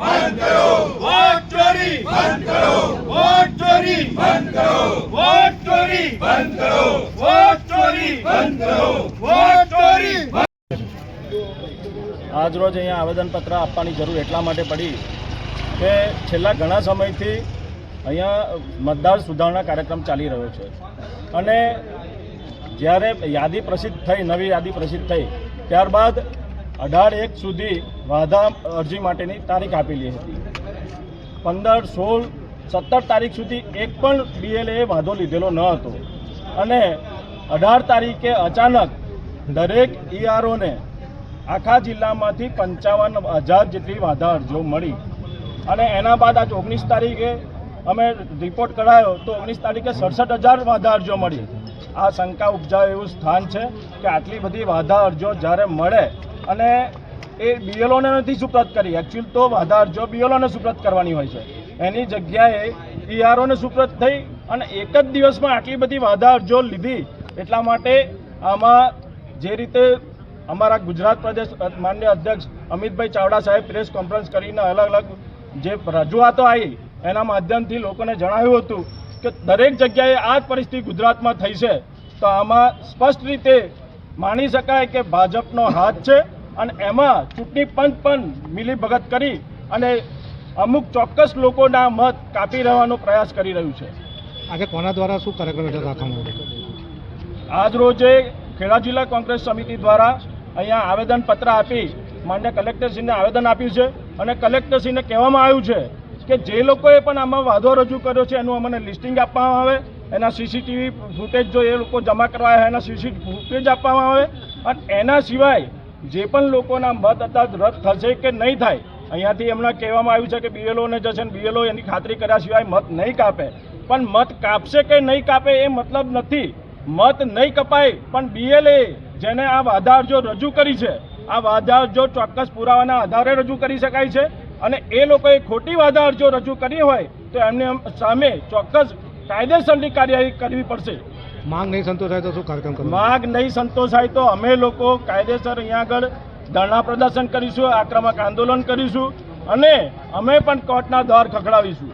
बंद करो, वोट चोरी बंद करो, वोट चोरी बंद करो, वोट चोरी बंद करो, वोट चोरी बंद करो, वोट चोरी। आज रोज अहींया आवेदनपत्र आपवानी जरूर एटला माटे पड़ी के छेल्ला घणा समयथी अहींया मतदार सुधारणा कार्यक्रम चाली रह्यो छे अने ज्यारे यादी प्रसिद्ध थई, नवी यादी प्रसिद्ध थई त्यारबाद 18/1 सुधी वाधा अरजी माटेनी तारीख आपेली हती। 15, 16, 17 तारीख सुधी एक पण BLA वाधो लीधेलो न हतो अने 18 तारीखे अचानक दरेक ERO ने आखा जिल्लामांथी 55,000 जेटली वाधा अरजीओ मळी अने एना बाद आज 19 तारीखे अमे रिपोर्ट करायो तो 19 तारीखे 67,000 वाधा अरजीओ मळी। आ शंका उपजावे एवं स्थान है कि आटली बधी वाधा अरजीओ જ્યારે મળે અને એ BLOને નથી સુપ્રત કરી। एक्चुअल तो वाधा अरजीओ BLOને સુપ્રત કરવાની હોય છે, એની જગ્યાએ EROને સુપ્રત થઈ અને એક જ દિવસમાં આટલી બધી વાधा અરજીઓ લીધી। એટલા માટે આમાં જે રીતે અમારા ગુજરાત પ્રદેશ માન્ય અધ્યક્ષ અમિતભાઈ ચાવડા સાહેબ પ્રેસ કોન્ફરન્સ કરીને અલગ અલગ જે રજૂઆતો આવી એના માધ્યમથી લોકોને જણાવ્યું હતું કે દરેક જગ્યાએ આ જ પરિસ્થિતિ ગુજરાતમાં થઈ છે, તો આમાં સ્પષ્ટ રીતે માની શકાય કે ભાજપનો હાથ છે અને એમાં ચૂંટણી પંચ પણ મિલીભગત કરી અને અમુક ચોક્કસ લોકોના મત કાપી રહેવાનો પ્રયાસ કરી રહ્યું છે। આજે કોના દ્વારા શું કાર્યક્રમ રાખવામાં આવ્યો? આજ રોજે ખેડા જિલ્લા કોંગ્રેસ સમિતિ દ્વારા અહીંયા આવેદનપત્ર આપી માન્ય કલેક્ટરશ્રીને આવેદન આપ્યું છે અને કલેક્ટરશ્રીને કહેવામાં આવ્યું છે કે જે લોકોએ પણ આમાં વાંધો રજૂ કર્યો છે એનું અમને લિસ્ટિંગ આપવામાં આવે, એના CCTV ફૂટેજ જો એ લોકો જમા કરવા આવ્યા એના CCTV ફૂટેજ આપવામાં આવે અને એના સિવાય જે પણ લોકોના મત હતા રદ થશે કે નહીં થાય અહીંયાથી એમણે કહેવામાં આવ્યું છે કે BLOને જશે ને BLO એની ખાતરી કર્યા સિવાય મત નહીં કાપે, પણ મત કાપશે કે નહીં કાપે એ મતલબ નથી। મત નહીં કપાય પણ BLA જેને આ વાધા અરજીઓ રજૂ કરી છે આ વાધા અરજીઓ ચોક્કસ પુરાવાના આધારે રજૂ કરી શકાય છે અને એ લોકોએ ખોટી વાધા અરજીઓ રજૂ કરી હોય તો એમને સામે ચોક્કસ કાયદેસરની કાર્યવાહી કરવી પડશે। માંગ નહીં સંતોષાય તો શું કાર્યક્રમ કરવાનો? માંગ નહીં સંતોષાય તો અમે લોકો કાયદેસર અહીંયા આગળ ધરણા પ્રદર્શન કરીશું, આક્રમક આંદોલન કરીશું અને અમે પણ કોર્ટના દ્વાર ખખડાવીશું।